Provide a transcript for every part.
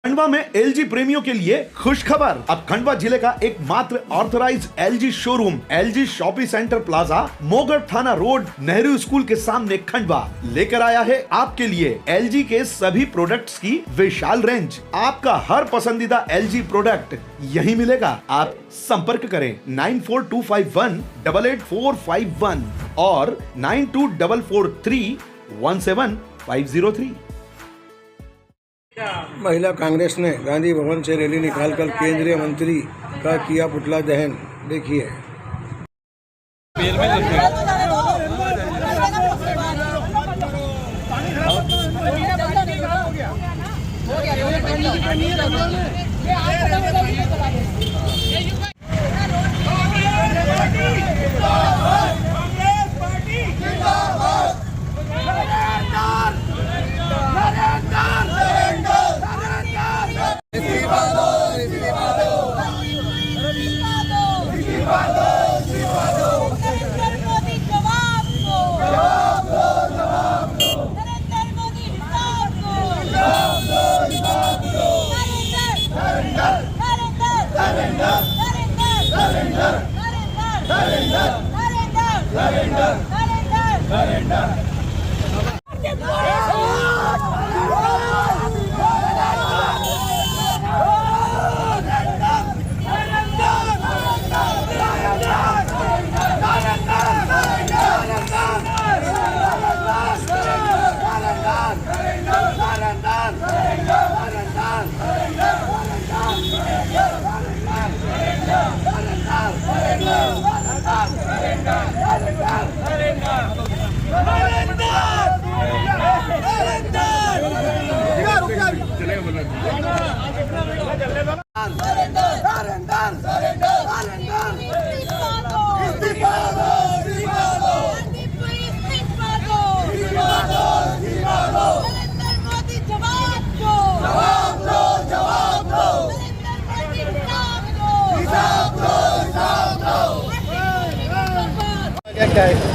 खंडवा में एलजी प्रेमियों के लिए खुश खबर। अब खंडवा जिले का एकमात्र authorized LG showroom LG shopping centre plaza Mogarh थाना रोड नेहरू स्कूल के सामने खंडवा लेकर आया है आपके लिए एलजी के सभी प्रोडक्ट्स की विशाल रेंज। आपका हर पसंदीदा एलजी प्रोडक्ट यही मिलेगा। आप संपर्क करें 9425188451 और 9244317503। महिला कांग्रेस ने गांधी भवन से रैली निकालकर केंद्रीय मंत्री का किया पुतला दहन। देखिए।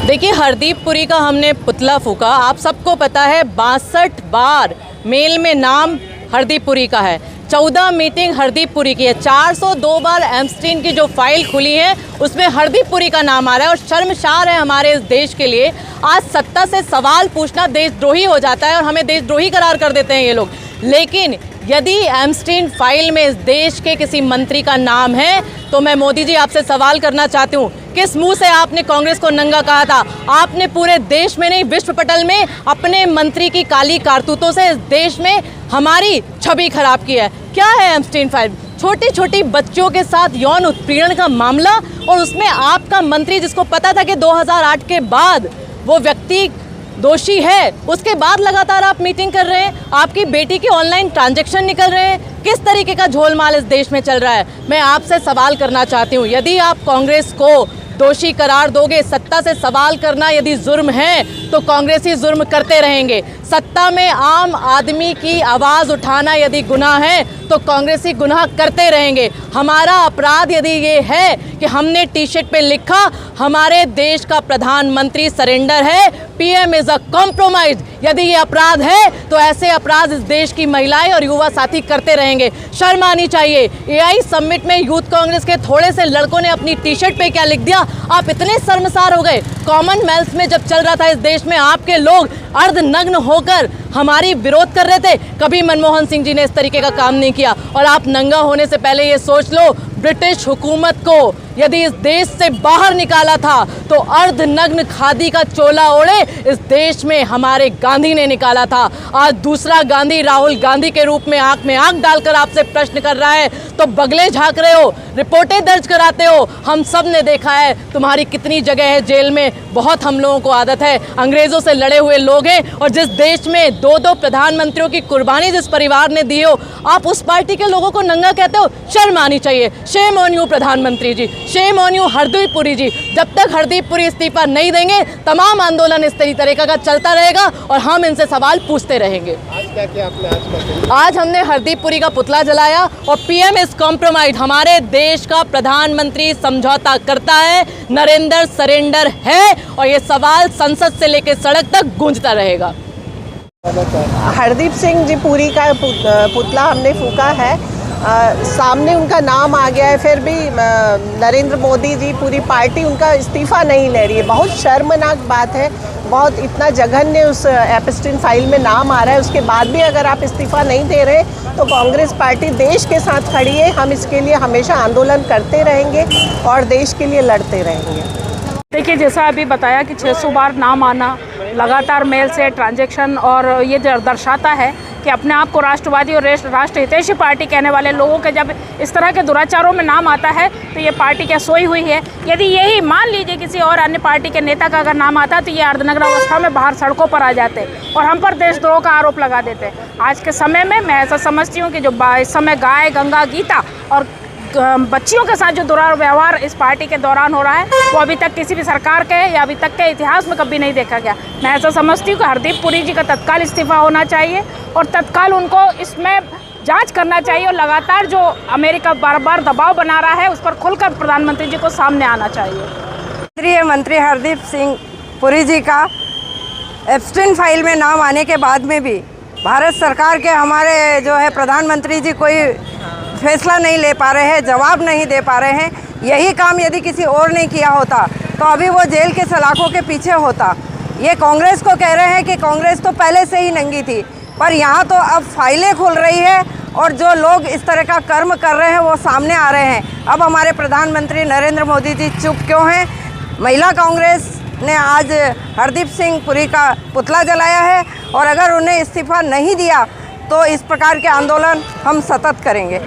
देखिए, हरदीप पुरी का हमने पुतला फूका। आप सबको पता है 62 बार मेल में नाम हरदीप पुरी का है, 14 मीटिंग हरदीप पुरी की है, 402 बार एमस्टीन की जो फाइल खुली है उसमें हरदीप पुरी का नाम आ रहा है। और शर्मसार है हमारे इस देश के लिए, आज सत्ता से सवाल पूछना देशद्रोही हो जाता है और हमें देशद्रोही करार कर देते हैं ये लोग। लेकिन यदि एमस्टीन फाइल में इस देश के किसी मंत्री का नाम है तो मैं मोदी जी आपसे सवाल करना चाहती हूँ, किस मुंह से आपने कांग्रेस को नंगा कहा था? आपने पूरे देश में नहीं, विश्व पटल में अपने मंत्री की काली कारतूतों से इस देश में हमारी छवि खराब की है। क्या है एमस्टीन फाइल? छोटी छोटी बच्चियों के साथ यौन उत्पीड़न का मामला, और उसमें आपका मंत्री, जिसको पता था कि 2008 के बाद वो व्यक्ति दोषी है, उसके बाद लगातार आप मीटिंग कर रहे हैं। आपकी बेटी के ऑनलाइन ट्रांजैक्शन निकल रहे हैं। किस तरीके का झोलमाल इस देश में चल रहा है? मैं आपसे सवाल करना चाहती हूँ, यदि आप कांग्रेस को दोषी करार दोगे, सत्ता से सवाल करना यदि जुर्म है तो कांग्रेसी जुर्म करते रहेंगे। सत्ता में आम आदमी की आवाज़ उठाना यदि गुनाह है तो कांग्रेसी गुनाह करते रहेंगे। हमारा अपराध यदि ये है कि हमने टी शर्ट पे लिखा हमारे देश का प्रधानमंत्री सरेंडर है, पीएम इज अ कॉम्प्रोमाइज, यदि ये अपराध है तो ऐसे अपराध इस देश की महिलाएं और युवा साथी करते रहेंगे। शर्म आनी चाहिए। एआई समिट में यूथ कांग्रेस के थोड़े से लड़कों ने अपनी टी शर्ट पे क्या लिख दिया, आप इतने शर्मसार हो गए। कॉमनवेल्थ में जब चल रहा था इस देश में, आपके लोग अर्धनग्न होकर हमारी विरोध कर रहे थे। कभी मनमोहन सिंह जी ने इस तरीके का काम नहीं किया। और आप नंगा होने से पहले ये सोच लो, ब्रिटिश हुकूमत को यदि इस देश से बाहर निकाला था तो अर्धनग्न खादी का चोला ओढ़े इस देश में हमारे गांधी ने निकाला था। आज दूसरा गांधी राहुल गांधी के रूप में आंख में आंख डालकर आपसे प्रश्न कर रहा है तो बगले झांक रहे हो, रिपोर्टें दर्ज कराते हो। हम सब ने देखा है तुम्हारी कितनी जगह है जेल में। बहुत हम लोगों को आदत है, अंग्रेजों से लड़े हुए लोग हैं। और जिस देश में 2-2 प्रधानमंत्रियों की कुर्बानी जिस परिवार ने दी हो, आप उस पार्टी के लोगों को नंगा कहते हो। शर्म आनी चाहिए। शेम ऑन यू प्रधानमंत्री ji, shame on you Hardeep Puri ji. जब तक हरदीप पुरी इस्तीफा नहीं देंगे तमाम आंदोलन इस तरीके का चलता रहेगा और हम इनसे सवाल पूछते रहेंगे। आज क्या किया आपने? आज हमने हरदीप पुरी का पुतला जलाया और पीएम इज कॉम्प्रोमाइज, हमारे देश का प्रधानमंत्री समझौता करता है, नरेंद्र सरेंडर है। और ये सवाल संसद से लेकर सड़क तक गूंजता रहेगा। हरदीप सिंह जी पुरी का पुतला हमने फूका है। सामने उनका नाम आ गया है, फिर भी नरेंद्र मोदी जी पूरी पार्टी उनका इस्तीफ़ा नहीं ले रही है। बहुत शर्मनाक बात है। बहुत इतना जघन्य उस एपस्टीन फाइल में नाम आ रहा है, उसके बाद भी अगर आप इस्तीफ़ा नहीं दे रहे तो कांग्रेस पार्टी देश के साथ खड़ी है। हम इसके लिए हमेशा आंदोलन करते रहेंगे और देश के लिए लड़ते रहेंगे। देखिए, जैसा अभी बताया कि 600 बार नाम आना, लगातार मेल से ट्रांजैक्शन, और ये दर्शाता है कि अपने आप को राष्ट्रवादी और राष्ट्र हितैषी पार्टी कहने वाले लोगों के जब इस तरह के दुराचारों में नाम आता है तो ये पार्टी क्या सोई हुई है? यदि यही मान लीजिए किसी और अन्य पार्टी के नेता का अगर नाम आता तो ये अर्धनग्न अवस्था में बाहर सड़कों पर आ जाते और हम पर देशद्रोह का आरोप लगा देते। आज के समय में मैं ऐसा समझती हूँ कि जो इस समय गाय, गंगा, गीता और बच्चियों के साथ जो दुर्व्यवहार इस पार्टी के दौरान हो रहा है वो अभी तक किसी भी सरकार के या अभी तक के इतिहास में कभी नहीं देखा गया। मैं ऐसा समझती हूँ कि हरदीप पुरी जी का तत्काल इस्तीफा होना चाहिए और तत्काल उनको इसमें जांच करना चाहिए और लगातार जो अमेरिका बार बार दबाव बना रहा है उस पर खुलकर प्रधानमंत्री जी को सामने आना चाहिए। केंद्रीय मंत्री हरदीप सिंह पुरी जी का एप्स्टीन फाइल में नाम आने के बाद में भी भारत सरकार के हमारे जो है प्रधानमंत्री जी कोई फैसला नहीं ले पा रहे हैं, जवाब नहीं दे पा रहे हैं। यही काम यदि किसी और ने किया होता तो अभी वो जेल के सलाखों के पीछे होता। ये कांग्रेस को कह रहे हैं कि कांग्रेस तो पहले से ही नंगी थी, पर यहाँ तो अब फाइलें खुल रही है और जो लोग इस तरह का कर्म कर रहे हैं वो सामने आ रहे हैं। अब हमारे प्रधानमंत्री नरेंद्र मोदी जी चुप क्यों हैं? महिला कांग्रेस ने आज हरदीप सिंह पुरी का पुतला जलाया है और अगर उन्हें इस्तीफा नहीं दिया तो इस प्रकार के आंदोलन हम सतत करेंगे।